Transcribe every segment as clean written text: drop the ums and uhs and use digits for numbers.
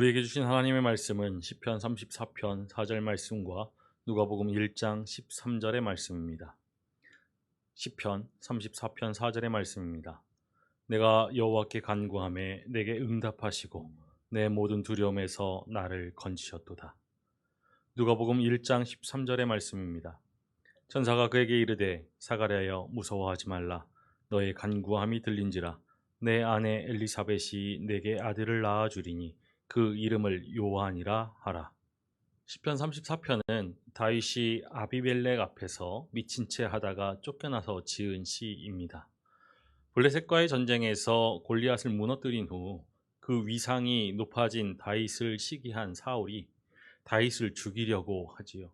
우리에게 주신 하나님의 말씀은 시편 34편 4절 말씀과 누가복음 1장 13절의 말씀입니다. 시편 34편 4절의 말씀입니다. 내가 여호와께 간구하매 내게 응답하시고 내 모든 두려움에서 나를 건지셨도다. 누가복음 1장 13절의 말씀입니다. 천사가 그에게 이르되 사가랴여 무서워하지 말라. 너의 간구함이 들린지라. 내 아내 엘리사벳이 내게 아들을 낳아 주리니 그 이름을 요한이라 하라. 시편 34편은 다윗이 아비멜렉 앞에서 미친 채 하다가 쫓겨나서 지은 시입니다. 블레셋과의 전쟁에서 골리앗을 무너뜨린 후 그 위상이 높아진 다윗을 시기한 사울이 다윗을 죽이려고 하지요.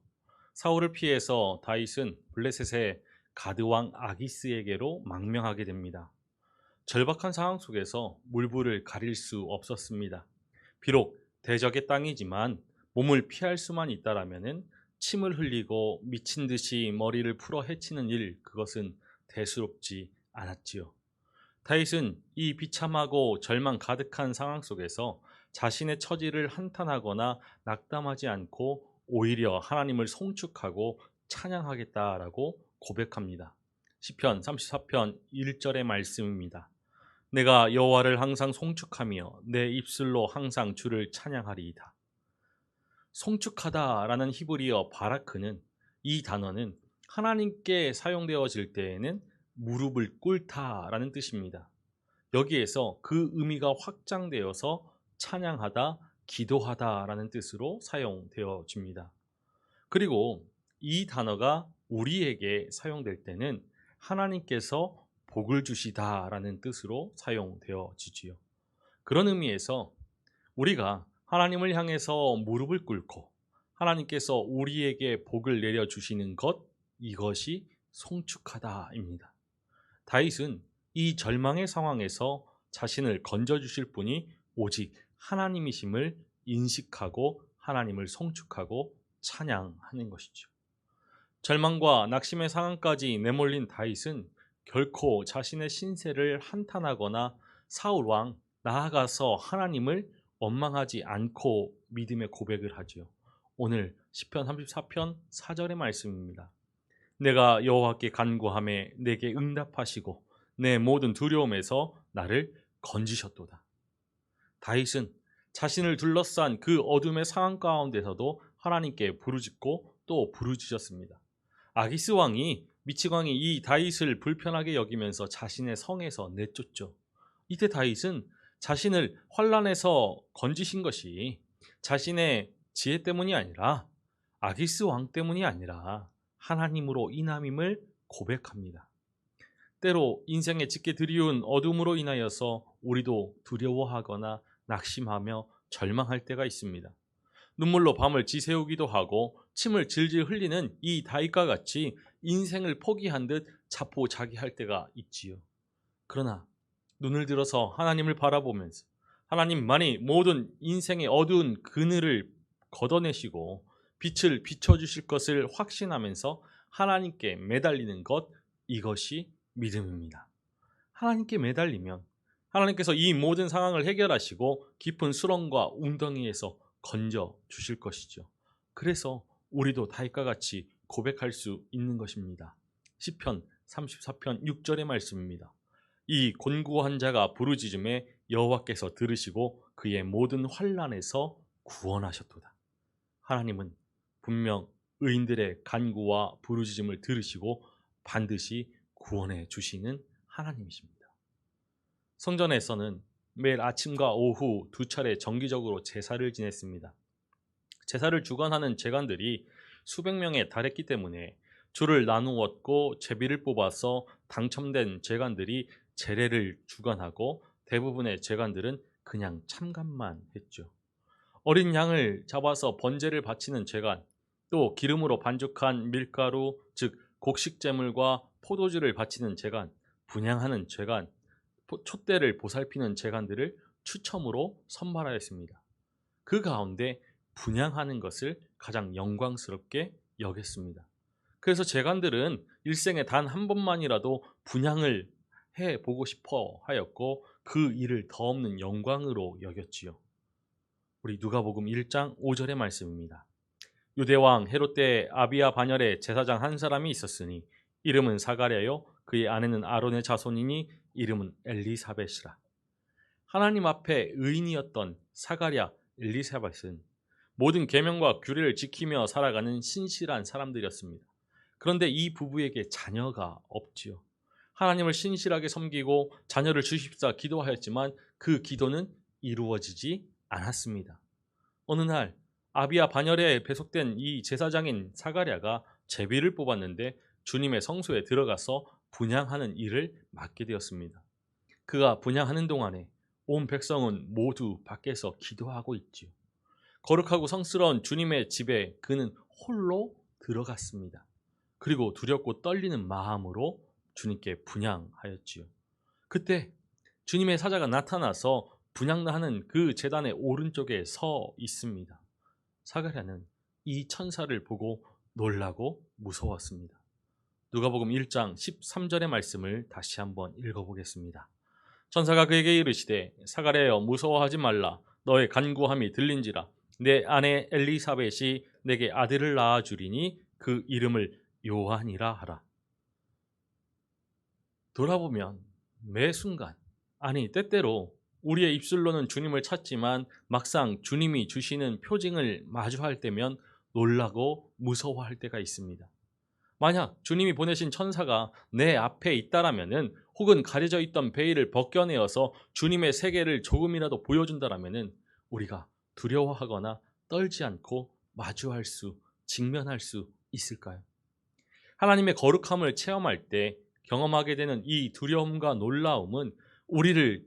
사울을 피해서 다윗은 블레셋의 가드왕 아기스에게로 망명하게 됩니다. 절박한 상황 속에서 물불을 가릴 수 없었습니다. 비록 대적의 땅이지만 몸을 피할 수만 있다라면은 침을 흘리고 미친 듯이 머리를 풀어 헤치는 일, 그것은 대수롭지 않았지요. 다윗은 이 비참하고 절망 가득한 상황 속에서 자신의 처지를 한탄하거나 낙담하지 않고 오히려 하나님을 송축하고 찬양하겠다라고 고백합니다. 시편 34편 1절의 말씀입니다. 내가 여호와를 항상 송축하며 내 입술로 항상 주를 찬양하리이다. 송축하다라는 히브리어 바라크는, 이 단어는 하나님께 사용되어질 때에는 무릎을 꿇다라는 뜻입니다. 여기에서 그 의미가 확장되어서 찬양하다, 기도하다라는 뜻으로 사용되어집니다. 그리고 이 단어가 우리에게 사용될 때는 하나님께서 복을 주시다라는 뜻으로 사용되어지지요. 그런 의미에서 우리가 하나님을 향해서 무릎을 꿇고 하나님께서 우리에게 복을 내려주시는 것, 이것이 송축하다입니다. 다윗은 이 절망의 상황에서 자신을 건져주실 분이 오직 하나님이심을 인식하고 하나님을 송축하고 찬양하는 것이죠. 절망과 낙심의 상황까지 내몰린 다윗은 결코 자신의 신세를 한탄하거나 사울왕, 나아가서 하나님을 원망하지 않고 믿음의 고백을 하지요. 오늘 시편 34편 4절의 말씀입니다. 내가 여호와께 간구하매 내게 응답하시고 내 모든 두려움에서 나를 건지셨도다. 다윗은 자신을 둘러싼 그 어둠의 상황 가운데서도 하나님께 부르짖고 또 부르짖었습니다. 아기스 왕이, 미치광이 이 다윗을 불편하게 여기면서 자신의 성에서 내쫓죠. 이때 다윗은 자신을 환난에서 건지신 것이 자신의 지혜 때문이 아니라, 아기스 왕 때문이 아니라 하나님으로 인함임을 고백합니다. 때로 인생에 짙게 드리운 어둠으로 인하여서 우리도 두려워하거나 낙심하며 절망할 때가 있습니다. 눈물로 밤을 지새우기도 하고 침을 질질 흘리는 이 다윗과 같이 인생을 포기한 듯 자포자기할 때가 있지요. 그러나 눈을 들어서 하나님을 바라보면서 하나님만이 모든 인생의 어두운 그늘을 걷어내시고 빛을 비춰주실 것을 확신하면서 하나님께 매달리는 것, 이것이 믿음입니다. 하나님께 매달리면 하나님께서 이 모든 상황을 해결하시고 깊은 수렁과 웅덩이에서 건져 주실 것이죠. 그래서 우리도 다윗과 같이 고백할 수 있는 것입니다. 시편 34편 6절의 말씀입니다. 이 곤고한 자가 부르짖음에 여호와께서 들으시고 그의 모든 환난에서 구원하셨도다. 하나님은 분명 의인들의 간구와 부르짖음을 들으시고 반드시 구원해 주시는 하나님이십니다. 성전에서는 매일 아침과 오후 두 차례 정기적으로 제사를 지냈습니다. 제사를 주관하는 제관들이 수백 명에 달했기 때문에 줄을 나누었고 제비를 뽑아서 당첨된 제관들이 제례를 주관하고 대부분의 제관들은 그냥 참관만 했죠. 어린 양을 잡아서 번제를 바치는 제관, 또 기름으로 반죽한 밀가루, 즉 곡식제물과 포도주를 바치는 제관, 분향하는 제관, 촛대를 보살피는 제관들을 추첨으로 선발하였습니다. 그 가운데 분향하는 것을 가장 영광스럽게 여겼습니다. 그래서 제관들은 일생에 단 한 번만이라도 분향을 해보고 싶어 하였고 그 일을 더없는 영광으로 여겼지요. 우리 누가복음 1장 5절의 말씀입니다. 유대왕 헤롯 때 아비야 반열에 제사장 한 사람이 있었으니 이름은 사가랴요 그의 아내는 아론의 자손이니 이름은 엘리사벳이라. 하나님 앞에 의인이었던 사가랴, 엘리사벳은 모든 계명과 규례를 지키며 살아가는 신실한 사람들이었습니다. 그런데 이 부부에게 자녀가 없지요. 하나님을 신실하게 섬기고 자녀를 주십사 기도하였지만 그 기도는 이루어지지 않았습니다. 어느 날 아비야 반열에 배속된 이 제사장인 사가랴가 제비를 뽑았는데 주님의 성소에 들어가서 분향하는 일을 맡게 되었습니다. 그가 분향하는 동안에 온 백성은 모두 밖에서 기도하고 있지요. 거룩하고 성스러운 주님의 집에 그는 홀로 들어갔습니다. 그리고 두렵고 떨리는 마음으로 주님께 분향하였지요. 그때 주님의 사자가 나타나서 분향하는 그 제단의 오른쪽에 서 있습니다. 사가랴는 이 천사를 보고 놀라고 무서웠습니다. 누가복음 1장 13절의 말씀을 다시 한번 읽어보겠습니다. 천사가 그에게 이르시되 사가랴여 무서워하지 말라. 너의 간구함이 들린지라. 내 아내 엘리사벳이 내게 아들을 낳아 주리니 그 이름을 요한이라 하라. 돌아보면 매 순간, 아니 때때로 우리의 입술로는 주님을 찾지만 막상 주님이 주시는 표징을 마주할 때면 놀라고 무서워할 때가 있습니다. 만약 주님이 보내신 천사가 내 앞에 있다라면은, 혹은 가려져 있던 베일을 벗겨내어서 주님의 세계를 조금이라도 보여준다라면은 우리가 두려워하거나 떨지 않고 마주할 수, 직면할 수 있을까요? 하나님의 거룩함을 체험할 때 경험하게 되는 이 두려움과 놀라움은 우리를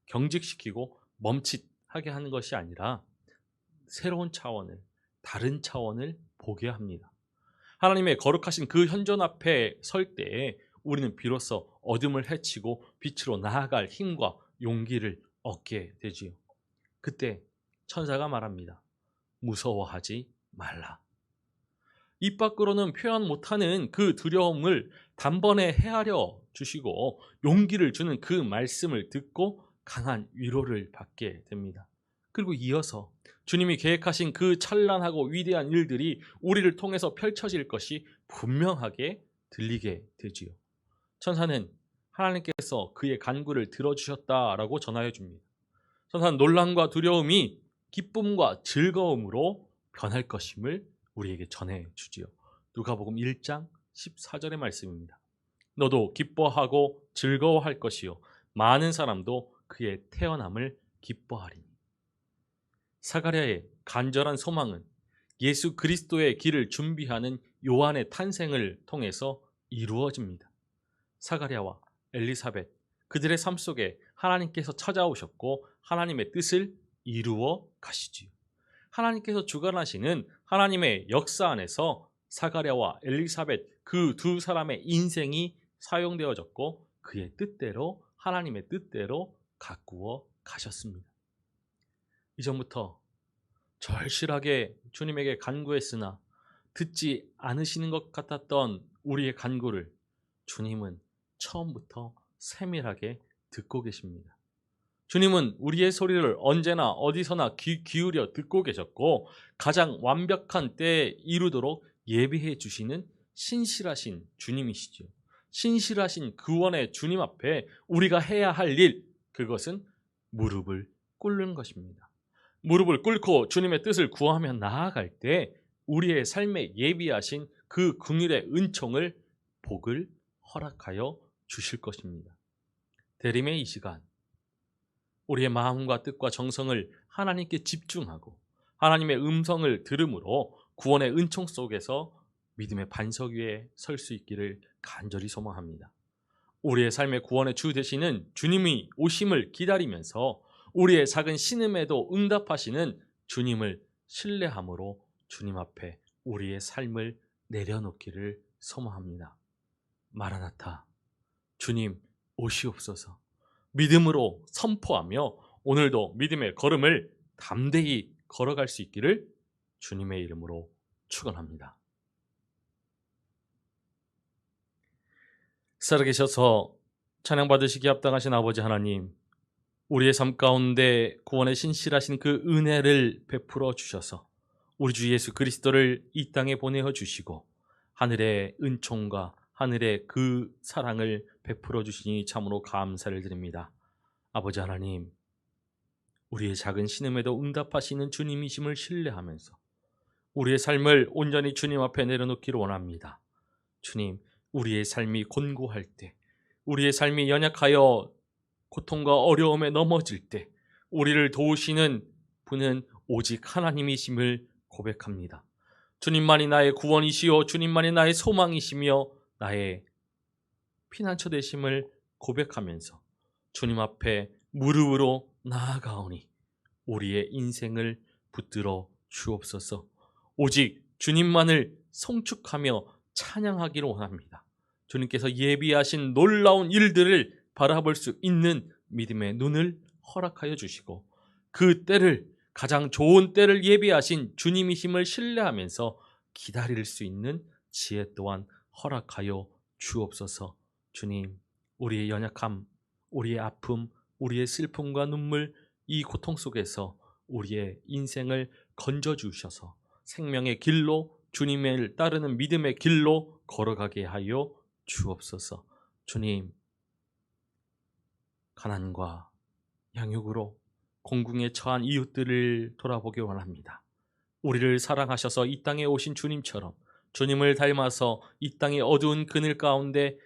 경직시키고 멈칫하게 하는 것이 아니라 새로운 차원을, 다른 차원을 보게 합니다. 하나님의 거룩하신 그 현존 앞에 설 때에 우리는 비로소 어둠을 헤치고 빛으로 나아갈 힘과 용기를 얻게 되지요. 그때 천사가 말합니다. 무서워하지 말라. 입 밖으로는 표현 못하는 그 두려움을 단번에 헤아려 주시고 용기를 주는 그 말씀을 듣고 강한 위로를 받게 됩니다. 그리고 이어서 주님이 계획하신 그 찬란하고 위대한 일들이 우리를 통해서 펼쳐질 것이 분명하게 들리게 되지요. 천사는 하나님께서 그의 간구를 들어주셨다라고 전하여 줍니다. 천사는 놀람과 두려움이 기쁨과 즐거움으로 변할 것임을 우리에게 전해 주지요. 누가복음 1장 14절의 말씀입니다. 너도 기뻐하고 즐거워할 것이요 많은 사람도 그의 태어남을 기뻐하리니. 사가랴의 간절한 소망은 예수 그리스도의 길을 준비하는 요한의 탄생을 통해서 이루어집니다. 사가랴와 엘리사벳, 그들의 삶 속에 하나님께서 찾아오셨고 하나님의 뜻을 이루어 가시지요. 하나님께서 주관하시는 하나님의 역사 안에서 사가랴와 엘리사벳 그 두 사람의 인생이 사용되어졌고 그의 뜻대로, 하나님의 뜻대로 가꾸어 가셨습니다. 이전부터 절실하게 주님에게 간구했으나 듣지 않으시는 것 같았던 우리의 간구를 주님은 처음부터 세밀하게 듣고 계십니다. 주님은 우리의 소리를 언제나 어디서나 귀 기울여 듣고 계셨고 가장 완벽한 때에 이루도록 예비해 주시는 신실하신 주님이시죠. 신실하신 구원의 주님 앞에 우리가 해야 할 일, 그것은 무릎을 꿇는 것입니다. 무릎을 꿇고 주님의 뜻을 구하며 나아갈 때 우리의 삶에 예비하신 그 긍휼의 은총을, 복을 허락하여 주실 것입니다. 대림의 이 시간, 우리의 마음과 뜻과 정성을 하나님께 집중하고 하나님의 음성을 들음으로 구원의 은총 속에서 믿음의 반석 위에 설 수 있기를 간절히 소망합니다. 우리의 삶의 구원의 주 되시는 주님이 오심을 기다리면서 우리의 작은 신음에도 응답하시는 주님을 신뢰함으로 주님 앞에 우리의 삶을 내려놓기를 소망합니다. 마라나타, 주님 오시옵소서. 믿음으로 선포하며 오늘도 믿음의 걸음을 담대히 걸어갈 수 있기를 주님의 이름으로 축원합니다. 살아계셔서 찬양받으시기 합당하신 아버지 하나님, 우리의 삶 가운데 구원의 신실하신 그 은혜를 베풀어 주셔서 우리 주 예수 그리스도를 이 땅에 보내어 주시고 하늘의 은총과 하늘의 그 사랑을 베풀어 주시니 참으로 감사를 드립니다. 아버지 하나님, 우리의 작은 신음에도 응답하시는 주님이심을 신뢰하면서 우리의 삶을 온전히 주님 앞에 내려놓기를 원합니다. 주님, 우리의 삶이 곤고할 때, 우리의 삶이 연약하여 고통과 어려움에 넘어질 때 우리를 도우시는 분은 오직 하나님이심을 고백합니다. 주님만이 나의 구원이시요 주님만이 나의 소망이시며 나의 피난처 되심을 고백하면서 주님 앞에 무릎으로 나아가오니 우리의 인생을 붙들어 주옵소서. 오직 주님만을 송축하며 찬양하기를 원합니다. 주님께서 예비하신 놀라운 일들을 바라볼 수 있는 믿음의 눈을 허락하여 주시고 그 때를, 가장 좋은 때를 예비하신 주님이심을 신뢰하면서 기다릴 수 있는 지혜 또한 허락하여 주옵소서. 주님, 우리의 연약함, 우리의 아픔, 우리의 슬픔과 눈물, 이 고통 속에서 우리의 인생을 건져주셔서 생명의 길로, 주님을 따르는 믿음의 길로 걸어가게 하여 주옵소서. 주님, 가난과 양육으로 공궁에 처한 이웃들을 돌아보기 원합니다. 우리를 사랑하셔서 이 땅에 오신 주님처럼 주님을 닮아서 이 땅의 어두운 그늘 가운데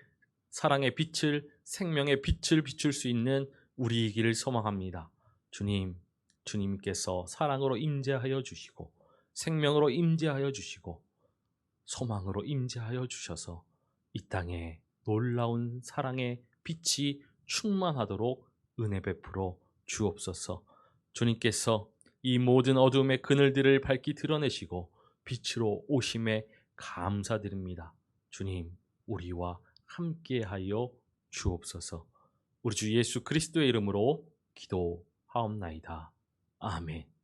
사랑의 빛을, 생명의 빛을 비출 수 있는 우리이기를 소망합니다. 주님, 주님께서 사랑으로 임재하여 주시고 생명으로 임재하여 주시고 소망으로 임재하여 주셔서 이 땅에 놀라운 사랑의 빛이 충만하도록 은혜 베풀어 주옵소서. 주님께서 이 모든 어둠의 그늘들을 밝히 드러내시고 빛으로 오심에 감사드립니다. 주님, 우리와 함께하여 주옵소서. 우리 주 예수 그리스도의 이름으로 기도하옵나이다. 아멘.